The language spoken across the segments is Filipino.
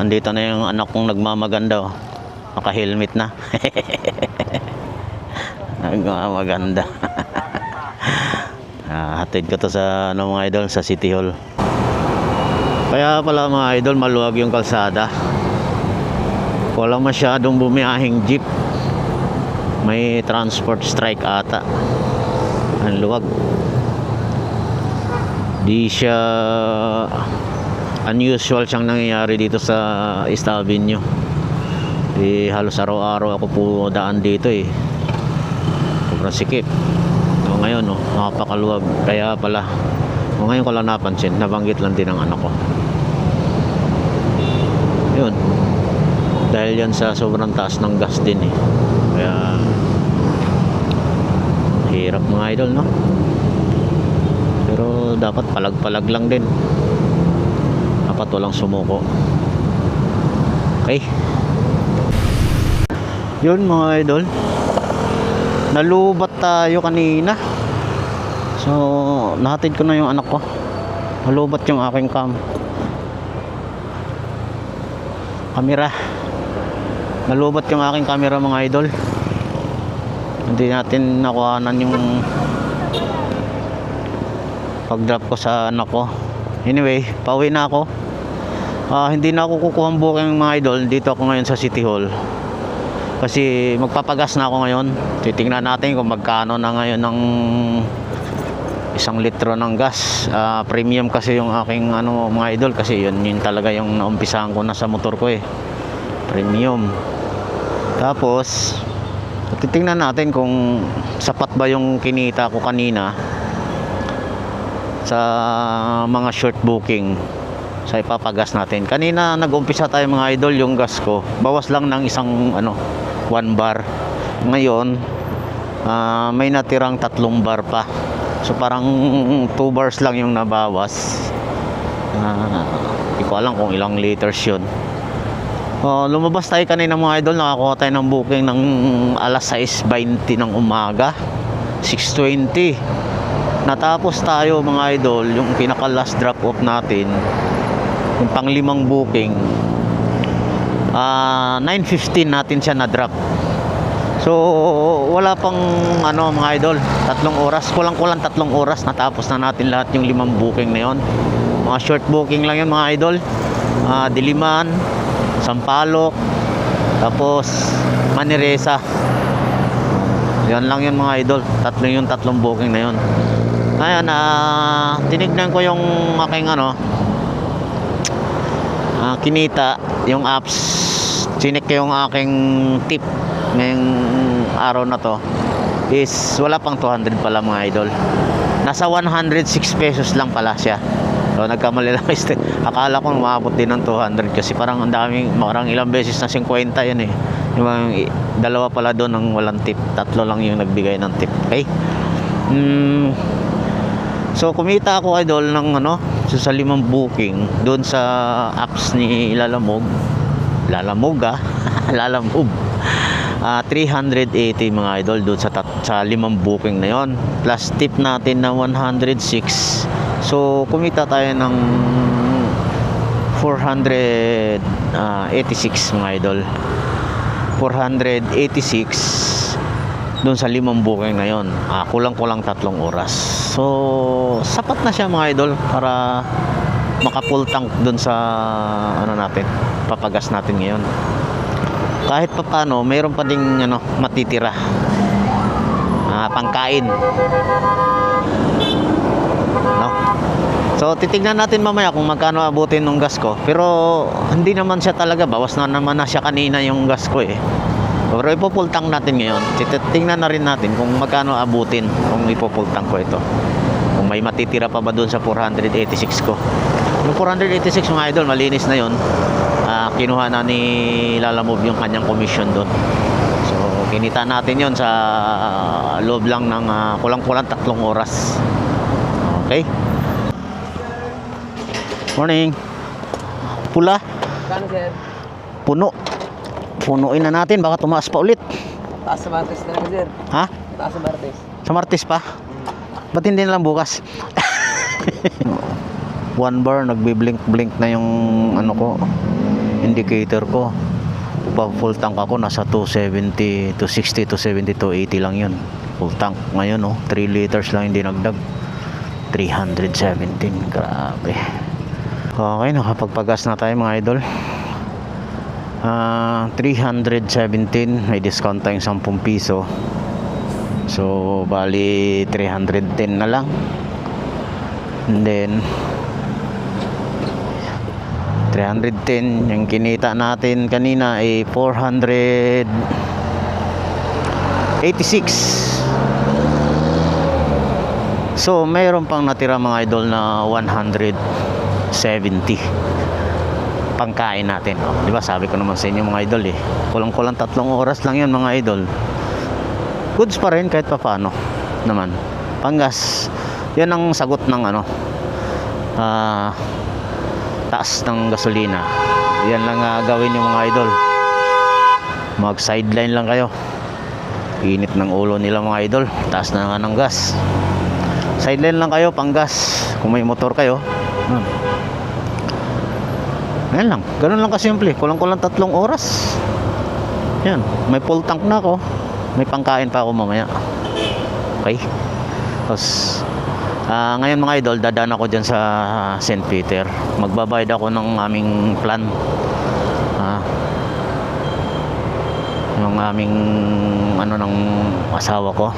andito na yung anak kong nagmamaganda, oh. Naka-helmet na. Nagmamaganda. Hatid ko to sa mga idol, sa City Hall. Kaya pala mga idol, maluwag yung kalsada. Wala masyadong bumiyahing jeep. May transport strike ata. Ang luwag. Di siya unusual siyang nangyayari dito sa East Avenue. Halos araw-araw ako po daan dito eh. Sobrang sikip. Ngayon napakaluwag. Kaya pala ngayon ko lang napansin, nabanggit lang din ng anak ko. Yun, dahil yan sa sobrang taas ng gas din eh. Kaya hirap mga idol, no? Pero dapat palag-palag lang din. Dapat walang sumuko. Okay, yun mga idol, nalubat tayo kanina. So nahatid ko na yung anak ko. Nalubat yung aking camera. Nalubat yung aking camera mga idol. Hindi natin nakuhanan yung pag-drop ko sa anak ko. Anyway, pauwi na ako. Hindi na ako kukuha ang booking mga idol. Dito ako ngayon sa City Hall. Kasi magpapagas na ako ngayon. Titingnan natin kung magkano na ngayon ng 1 litro ng gas. Premium kasi yung aking mga idol. Kasi yun talaga yung naumpisahan ko na sa motor ko eh. Premium. Tapos titingnan natin kung sapat ba yung kinita ko kanina sa mga short booking sa ipapagas natin. Kanina nag-umpisa tayo mga idol, yung gas ko bawas lang ng isang 1 bar. Ngayon may natirang 3 bar pa. So parang 2 bars lang yung nabawas. Hindi ko alam kung ilang liters yun. Lumabas tayo kanina mga idol, nakakuha tayo ng booking ng alas 6:20 ng umaga, 6:20. Natapos tayo mga idol, yung pinaka last drop off natin, yung pang 5 booking, 9:15 natin siya na drop. So wala pang mga idol, 3 oras, kulang-kulang 3 oras natapos na natin lahat yung 5 booking na yon. Mga short booking lang yun mga idol. Diliman, Sampaloc, tapos Maniresa. Yan lang yun mga idol. 3 booking na yun. Ayan, tinignan ko yung aking kinita, yung apps. Chinek ko yung aking tip ngayong araw na to is wala pang 200 pala mga idol. Nasa 106 pesos lang pala siya. So nagkamali lang. Akala ko maabot din ng 200 kasi parang ang daming, marang ilang beses na 50 yan eh. Yung dalawa pala doon ang walang tip, 3 lang yung nagbigay ng tip. Okay, so kumita ako idol ng sa 5 booking doon sa apps ni Lalamove. Lalamove 380 mga idol doon sa 5 booking na yon, plus tip natin na 106. So kumita tayo ng 486 mga idol. 486 doon sa 5 booking na yon. Kulang-kulang 3 oras. So sapat na siya mga idol para maka-full tank doon sa natin, papagas natin ngayon. Kahit pa paano, mayroon pa ding matitira, pangkain, no? So titignan natin mamaya kung magkano abutin ng gas ko. Pero hindi naman siya talaga, bawas na naman na siya kanina yung gas ko eh. Pero ipo-full tank natin ngayon. Titignan na rin natin kung magkano abutin kung ipo-full tank ko ito. Kung may matitira pa ba doon sa 486 ko. Yung 486 mga idol, malinis na yon. Kinuha na ni Lalamove yung kanyang commission doon. So kinita natin yon sa loob lang ng kulang-kulang 3 oras. Okay, morning. Pula. Kano sir? Punuin na natin, baka tumaas pa ulit. Taas sa Martes na lang sir. Ha? Taas sa Martes. Sa Martes pa? Ba't hindi na lang bukas? 1 bar, nagbi-blink na yung ko. indicator ko. Pa full tank ako nasa 270, 260, 270, 280 lang yun. Full tank. Ngayon 3 liters lang yung dinagdag. 317. Grabe. Okay, nakapagpagas na tayo mga idol. 317, may discount tayong 10 piso. So bali 310 na lang. And then 310 yung kinita natin kanina ay 486. So mayroon pang natira mga idol na 170 pangkain natin. Di ba sabi ko naman sa inyo mga idol kulang-kulang 3 oras lang yan mga idol. Goods pa rin kahit paano naman. Panggas, yan ang sagot ng taas ng gasolina. Yan lang gawin yung mga idol. Mag sideline lang kayo. Init ng ulo nila mga idol. Taas na nga ng gas. Sideline lang kayo panggas. Kung may motor kayo. Yan lang. Ganun lang kasimple. Kulang-kulang 3 oras. Yan. May full tank na ako. May pangkain pa ako mamaya. Okay. Tapos ngayon mga idol, dadaan ako dyan sa St. Peter. Magbabayad ako ng aming plan. Yung aming ng asawa ko.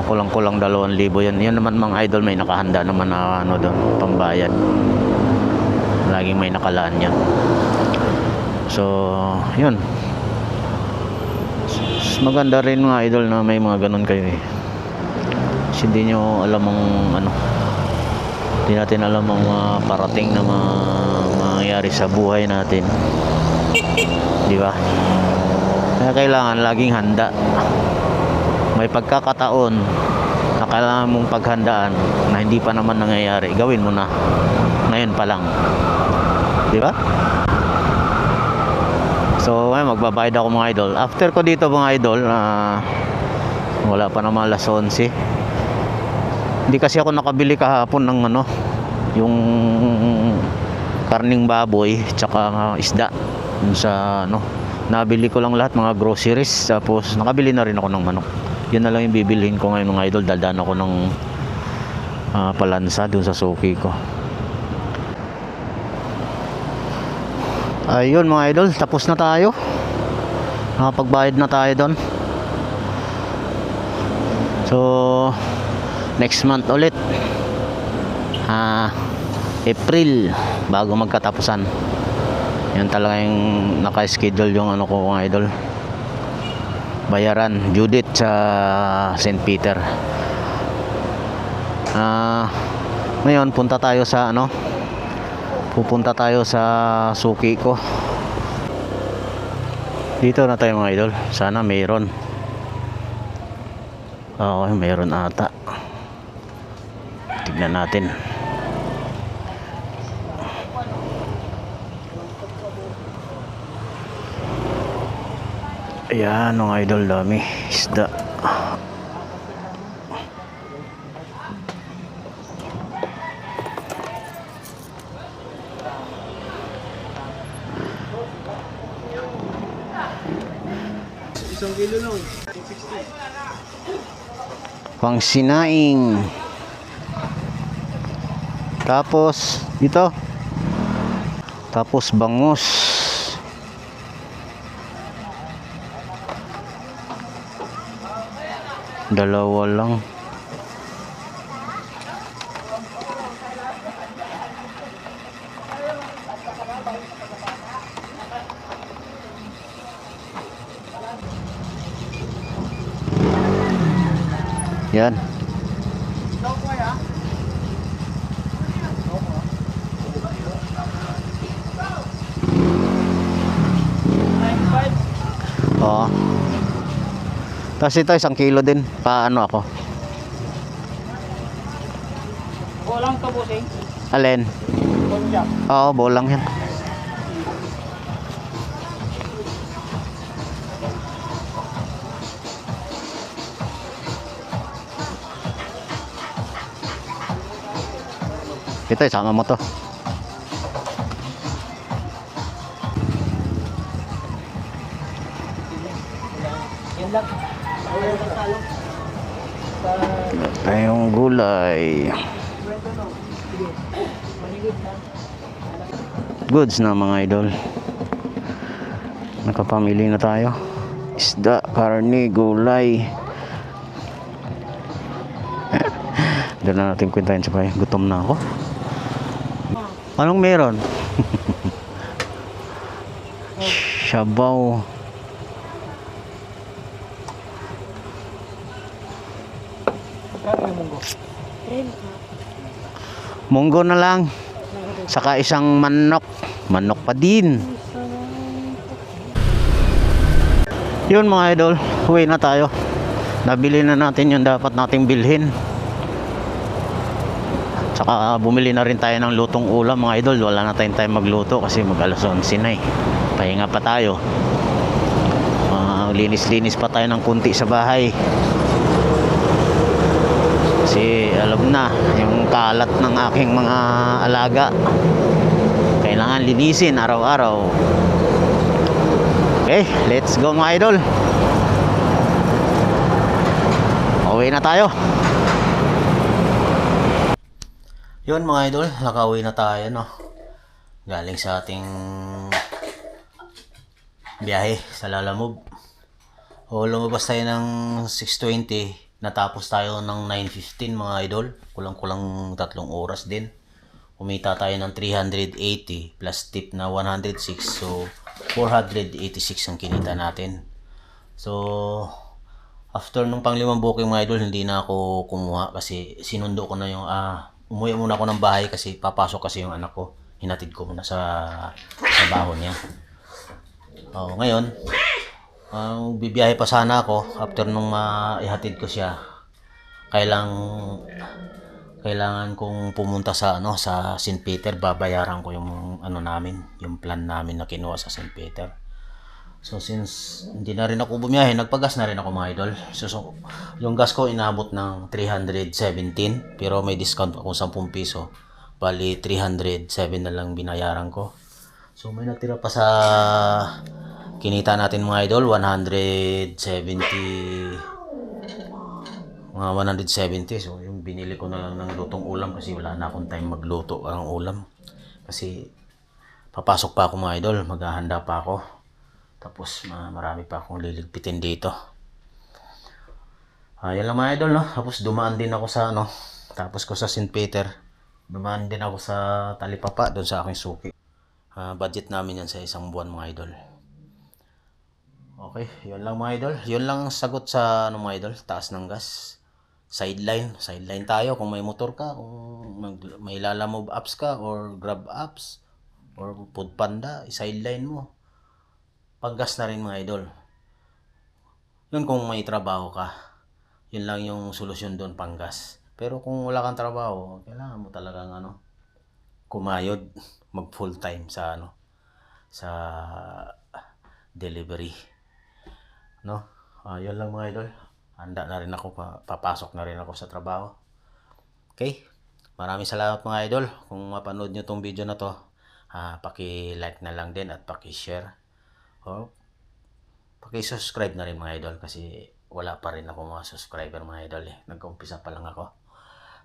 Kulang-kulang 2,000 yan. Yan naman mga idol, may nakahanda naman na doon, pambayad. Laging may nakalaan yan. So, yun. Maganda rin mga idol na may mga ganun kayo Kasi hindi nyo alam ang hindi natin alam ang parating na mangyayari sa buhay natin. Di ba? Kaya kailangan laging handa. May pagkakataon na kailangan mong paghandaan na hindi pa naman nangyayari. Gawin mo na. Ngayon pa lang. Di ba? So, magbabayad ako mga idol. After ko dito mga idol, wala pa naman alas 11. Hindi kasi ako nakabili kahapon ng yung karning baboy tsaka isda. Yung sa nabili ko lang lahat mga groceries. Tapos nakabili na rin ako ng manok. Yun na lang yung bibilhin ko ngayon mga idol. Dadaan ako ng palansa dun sa suki ko. Ayun mga idol, tapos na tayo. Nakapagbayad na tayo doon. So next month ulit, April, bago magkatapusan. Yan talaga yung naka-schedule yung ko mga idol. Bayaran, Judith sa St. Peter. Ngayon punta tayo sa pupunta tayo sa suki ko. Dito na tayo mga idol. Sana mayroon. Okay, mayroon ata. Tignan natin. Ayan mga idol, dami isda. Isang kilo lang. Pang sinaing. Tapos ito. Tapos bangus. Dalawa lang. Yan. Oo. Tapos ito 1 kilo din. Paano ako? Bolang to bossing. Alin? Bolang. Oo, bolang yan. Ito, isama mo to. Tayong gulay. Goods na mga idol. Nakapamili na tayo. Isda, karne, gulay. Doon na natin kwentahin sa bahay. Gutom na ako. Anong meron? Sabaw. Munggo na lang. Saka isang manok. Manok pa din. Yun mga idol, uwi na tayo. Nabili na natin yung dapat nating bilhin. Saka bumili na rin tayo ng lutong ulam mga idol. Wala na tayong time magluto kasi mag alas 11 na eh. Pahinga pa tayo. Linis-linis pa tayo ng kunti sa bahay. Kasi alam na, yung kalat ng aking mga alaga kailangan linisin araw-araw. Okay, let's go mga idol. Uwi na tayo. Yun mga idol, nakauwi na tayo no. Galing sa ating biyahe sa Lalamove. O lumabas tayo ng 6:20, natapos tayo ng 9:15 mga idol. Kulang-kulang 3 oras din. Kumita tayo ng 380 plus tip na 106. So 486 ang kinita natin. So after nung pang 5 booking mga idol, hindi na ako kumuha kasi sinundo ko na yung umuwi muna ako ng bahay kasi papasok kasi yung anak ko. Hinatid ko muna sa baho niya. Ngayon, bibiyahe pa sana ako after nung ihatid ko siya. Kailangan kong pumunta sa sa St. Peter. Babayaran ko yung yung plan namin na kinuha sa St. Peter. So since hindi na rin ako bumiyahe, nagpagas na rin ako mga idol. So yung gas ko inabot ng 317 pero may discount ako 10 piso. Bali 307 na lang binayaran ko. So may natira pa sa kinita natin mga idol, 170. So yung binili ko na lang ng lutong ulam kasi wala na akong time magluto ng ulam. Kasi papasok pa ako mga idol, maghahanda pa ako. Tapos marami pa akong liligpitin dito. Yan lang mga idol no. Tapos dumaan din ako sa tapos ko sa St. Peter. Dumaan din ako sa Talipapa doon sa aking suki. Budget namin yan sa isang buwan mga idol. Okay, yun lang mga idol. Yun lang sagot sa mga idol, taas ng gas. Sideline tayo kung may motor ka, kung may Lalamove apps ka or Grab apps or Foodpanda, sideline mo. Paggas na rin mga idol. Yun kung may trabaho ka. Yun lang yung solusyon doon, panggas. Pero kung wala kang trabaho, kailangan mo talagang kumayod, mag full time sa sa delivery. No? Yun lang mga idol. Handa na rin ako, papasok na rin ako sa trabaho. Okay? Maraming salamat mga idol. Kung mapanood nyo tong video na to, paki-like na lang din at paki-share. O paki-subscribe na rin mga idol kasi wala pa rin ako mga subscriber mga idol eh. Nag-umpisa pa lang ako.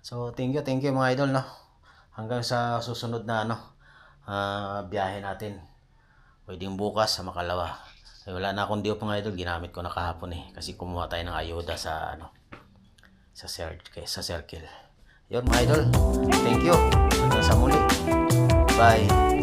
So thank you mga idol no. Hanggang sa susunod na biyahe natin. Pwedeng bukas sa Makalawa. Wala na akong diop mga idol, ginamit ko na kahapon eh kasi kumuha tayo ng ayuda sa sa circle. Yun mga idol. Thank you. Hanggang sa muli. Bye.